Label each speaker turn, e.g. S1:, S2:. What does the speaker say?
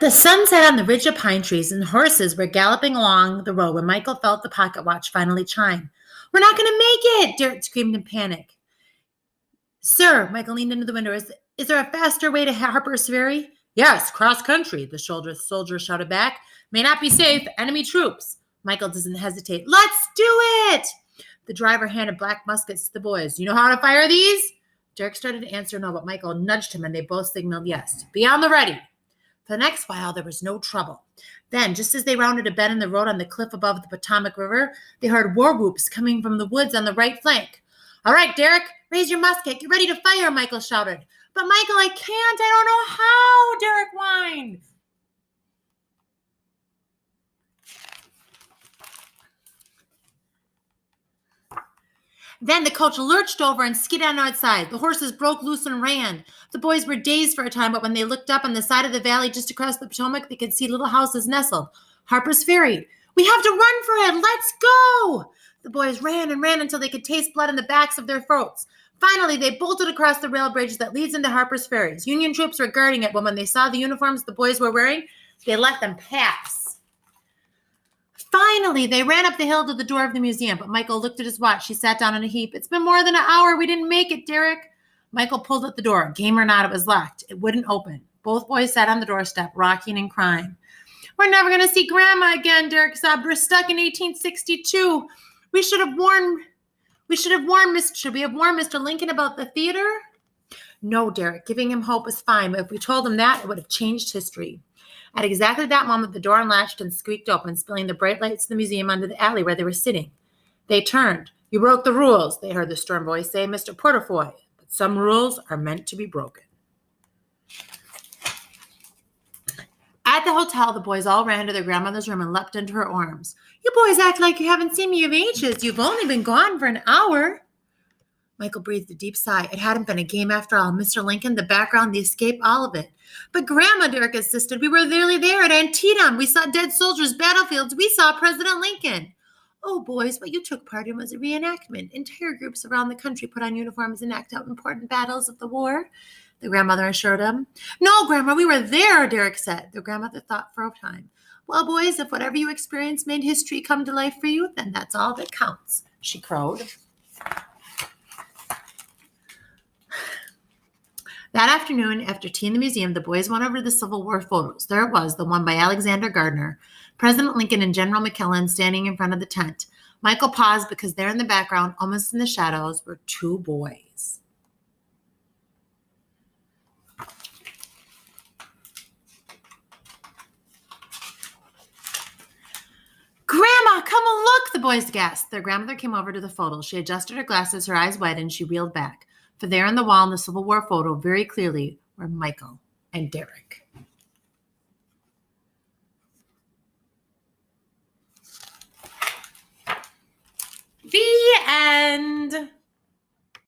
S1: The sun set on the ridge of pine trees, and horses were galloping along the road when Michael felt the pocket watch finally chime. "We're not going to make it!" Derek screamed in panic. "Sir," Michael leaned into the window, is there a faster way to Harper's Ferry?" "Yes, cross country," the soldier shouted back. "May not be safe. Enemy troops." Michael doesn't hesitate. "Let's do it!" The driver handed black muskets to the boys. "You know how to fire these?" Derek started to answer no, but Michael nudged him, and they both signaled yes. "Be on the ready." For the next while, there was no trouble. Then, just as they rounded a bend in the road on the cliff above the Potomac River, they heard war whoops coming from the woods on the right flank. "All right, Derek, raise your musket. Get ready to fire," Michael shouted. "But Michael, I can't. I don't know how," Derek whined. Then the coach lurched over and skidded on outside. The horses broke loose and ran. The boys were dazed for a time, but when they looked up on the side of the valley just across the Potomac, they could see little houses nestled. Harper's Ferry. "We have to run for it. Let's go!" The boys ran and ran until they could taste blood in the backs of their throats. Finally, they bolted across the rail bridge that leads into Harper's Ferry. Union troops were guarding it, but when they saw the uniforms the boys were wearing, they let them pass. Finally, they ran up the hill to the door of the museum, but Michael looked at his watch. He sat down in a heap. "It's been more than an hour. We didn't make it, Derek." Michael pulled at the door. Game or not, it was locked. It wouldn't open. Both boys sat on the doorstep, rocking and crying. "We're never going to see Grandma again," Derek sobbed. "We're stuck in 1862. Should we have warned Mr. Lincoln about the theater?" "No, Derek. Giving him hope was fine, but if we told him that, it would have changed history." At exactly that moment, the door unlatched and squeaked open, spilling the bright lights of the museum onto the alley where they were sitting. They turned. "You broke the rules," they heard the stern voice say, "Mr. Portafoy, but some rules are meant to be broken." At the hotel, the boys all ran to their grandmother's room and leapt into her arms. "You boys act like you haven't seen me of ages. You've only been gone for an hour." Michael breathed a deep sigh. It hadn't been a game after all. Mr. Lincoln, the background, the escape, all of it. "But Grandma," Derek insisted, "we were nearly there at Antietam. We saw dead soldiers, battlefields. We saw President Lincoln." "Oh, boys, what you took part in was a reenactment. Entire groups around the country put on uniforms and act out important battles of the war," the grandmother assured him. "No, Grandma, we were there," Derek said. The grandmother thought for a time. "Well, boys, if whatever you experienced made history come to life for you, then that's all that counts," she crowed. That afternoon, after tea in the museum, the boys went over to the Civil War photos. There it was, the one by Alexander Gardner, President Lincoln and General McClellan standing in front of the tent. Michael paused because there in the background, almost in the shadows, were two boys. "Grandma, come and look," the boys gasped. Their grandmother came over to the photo. She adjusted her glasses, her eyes wide, and she reeled back. For there on the wall in the Civil War photo, very clearly, were Michael and Derek.